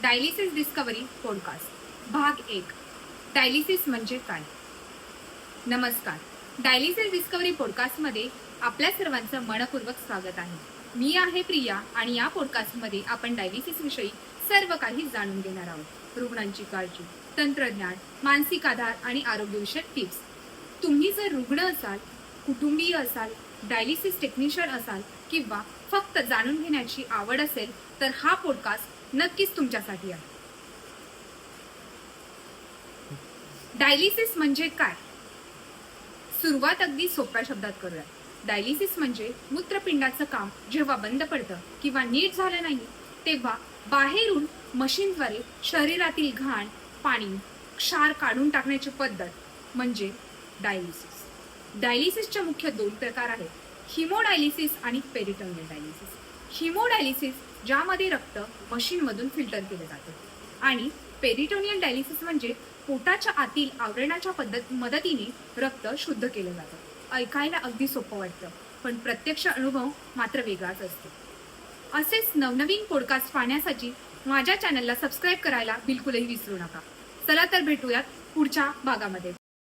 Dialysis discovery podcast भाग 1. Dialysis म्हणजे काय? नमस्कार. डायलिसिस डिस्कवरी पॉडकास्टमध्ये आपल्या सर्वांचं मनपूर्वक स्वागत आहे. मी आहे प्रिया आणि या पॉडकास्टमध्ये आपण डायलिसिस विषयी सर्व काही जाणून घेणार आहोत. रुग्णांची काळजी, तंत्रज्ञान, मानसिक आधार आणि आरोग्यविषयक टिप्स. तुम्ही जर रुग्ण असाल, कुटुंबीय असाल, डायलिसिस टेक्निशियन असाल किंवा फक्त जाणून घेण्याची आवड असेल तर हा पॉडकास्ट नक्कीच तुमच्यासाठी आहे. डायलिसिस म्हणजे काय? सुरुवात अगदी सोप्या शब्दात करूया. डायलिसिस म्हणजे मूत्रपिंडाचं काम जेव्हा बंद पडतं किंवा नीट झालं नाही तेव्हा बाहेरून मशीनद्वारे शरीरातील घाण, पाणी, क्षार काढून टाकण्याची पद्धत म्हणजे डायलिसिस. डायलिसिसचे मुख्य 2 प्रकार आहेत, हिमोडायलिसिस आणि पेरिटोनियल डायलिसिस. हिमोडायलिसिस ज्यामध्ये रक्त मशीनमधून फिल्टर केले जाते आणि पेरिटोनियल डायलिसिस म्हणजे पोटाच्या आतील आवरणाच्या मदतीने रक्त शुद्ध केलं जातं. ऐकायला अगदी सोपं वाटतं, पण प्रत्यक्ष अनुभव मात्र वेगळाच असतो. असेच नवनवीन पॉडकास्ट पाहण्यासाठी माझ्या चॅनलला सबस्क्राईब करायला बिलकुलही विसरू नका. चला तर भेटूयात पुढच्या भागामध्ये.